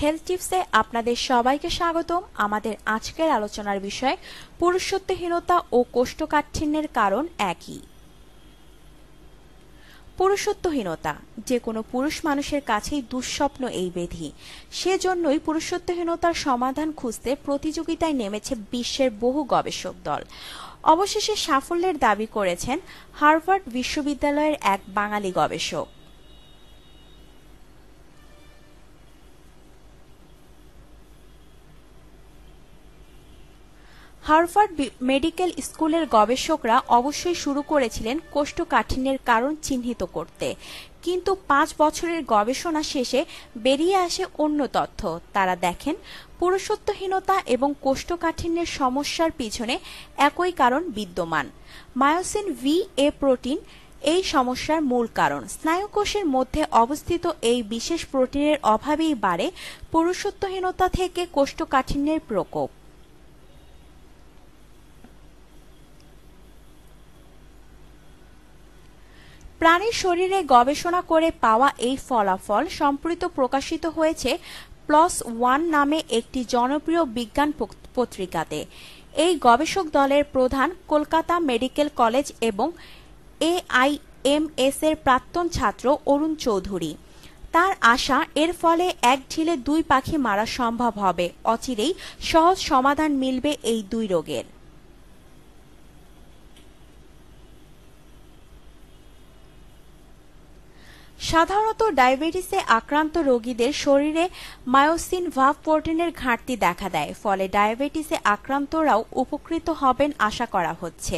Health টিপসে আপনাদের সবাইকে স্বাগতম। আমাদের আজকের আলোচনার বিষয় পুরুষত্বহীনতা ও কোষ্ঠকাঠিন্যের কারণ একই। পুরুষত্বহীনতা যে কোনো পুরুষ মানুষের কাছেই দুঃস্বপ্ন এই ব্যাধি। সেজন্যই পুরুষত্বহীনতার সমাধান খুঁজতে প্রতিযোগিতায় নেমেছে বিশ্বের বহু গবেষক দল। অবশেষে সাফল্যের দাবি করেছেন হার্ভার্ড বিশ্ববিদ্যালয়ের এক বাঙালি গবেষক। হার্ভার্ড মেডিকেল স্কুলের গবেষকরা অবশ্যই শুরু করেছিলেন কোষ্ঠকাঠিন্যের কারণ চিহ্নিত করতে, কিন্তু 5 বছরের গবেষণা শেষে বেরিয়ে আসে অন্য তথ্য। তারা দেখেন পুরুষত্বহীনতা এবং কোষ্ঠকাঠিন্যের সমস্যার পিছনে একই কারণ বিদ্যমান। মায়োসিন ভি এ প্রোটিন এই সমস্যার মূল কারণ। স্নায়ুকোষের মধ্যে অবস্থিত এই বিশেষ প্রোটিনের অভাবেই বাড়ে পুরুষত্বহীনতা থেকে কোষ্ঠকাঠিন্যের প্রকোপ। প্রাণীর শরীরে গবেষণা করে পাওয়া এই ফলাফল সম্প্রতি প্রকাশিত হয়েছে PLOS ONE নামে একটি জনপ্রিয় বিজ্ঞান পত্রিকাতে। এই গবেষক দলের প্রধান কলকাতা মেডিকেল কলেজ এবং AIMS এর প্রাক্তন ছাত্র অরুণ চৌধুরী। তার আশা এর ফলে এক ঢিলে দুই পাখি মারা সম্ভব হবে। অচিরেই সহজ সমাধান মিলবে এই দুই রোগের। সাধারণত ডায়াবেটিসে আক্রান্ত রোগীদের শরীরে মায়োসিন ভাব প্রোটিনের ঘাটতি দেখা দেয়, ফলে ডায়াবেটিসে আক্রান্তরাও উপকৃত হবেন আশা করা হচ্ছে।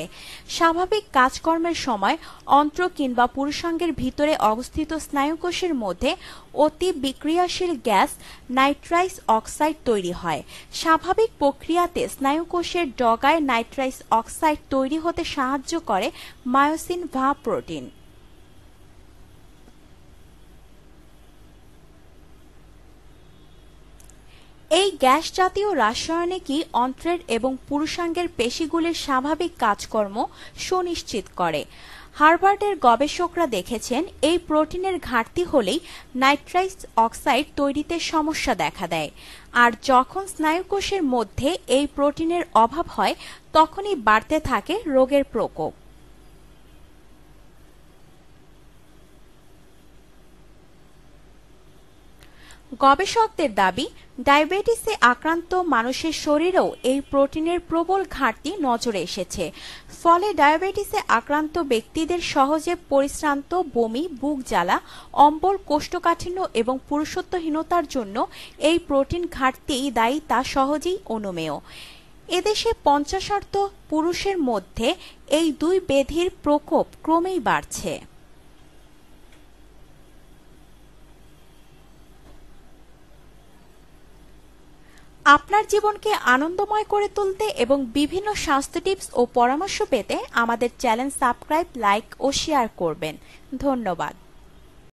স্বাভাবিক কাজকর্মের সময় অন্ত্র কিংবা পুরুষাঙ্গের ভিতরে অবস্থিত স্নায়ুকোষের মধ্যে অতি বিক্রিয়াশীল গ্যাস নাইট্রাইস অক্সাইড তৈরি হয়। স্বাভাবিক প্রক্রিয়াতে স্নায়ুকোষের ডগায় নাইট্রাইস অক্সাইড তৈরি হতে সাহায্য করে মায়োসিন ভাব প্রোটিন। এই গ্যাস জাতীয় রাসায়নিকই অন্ত্রের এবং পুরুষাঙ্গের পেশিগুলির স্বাভাবিক কাজকর্ম সুনিশ্চিত করে। হার্ভার্ডের গবেষকরা দেখেছেন এই প্রোটিনের ঘাটতি হলেই নাইট্রাইস অক্সাইড তৈরিতে সমস্যা দেখা দেয়, আর যখন স্নায়ুকোষের মধ্যে এই প্রোটিনের অভাব হয় তখনই বাড়তে থাকে রোগের প্রকোপ। গবেষকদের দাবি, ডায়াবেটিসে আক্রান্ত মানুষের শরীরেও এই প্রোটিনের প্রবল ঘাটতি নজরে এসেছে। ফলে ডায়াবেটিসে আক্রান্ত ব্যক্তিদের সহজে পরিশ্রান্ত, বমি, বুক জ্বালা, অম্বল, কোষ্ঠকাঠিন্য এবং পুরুষত্বহীনতার জন্য এই প্রোটিন ঘাটতিই দায়ী তা সহজেই অনুমেয়। এদেশে 50% পুরুষের মধ্যে এই দুই ব্যাধির প্রকোপ ক্রমেই বাড়ছে। আপনার জীবনকে আনন্দময় করে তুলতে এবং বিভিন্ন স্বাস্থ্য টিপস ও পরামর্শ পেতে আমাদের চ্যানেল সাবস্ক্রাইব, লাইক ও শেয়ার করবেন। ধন্যবাদ।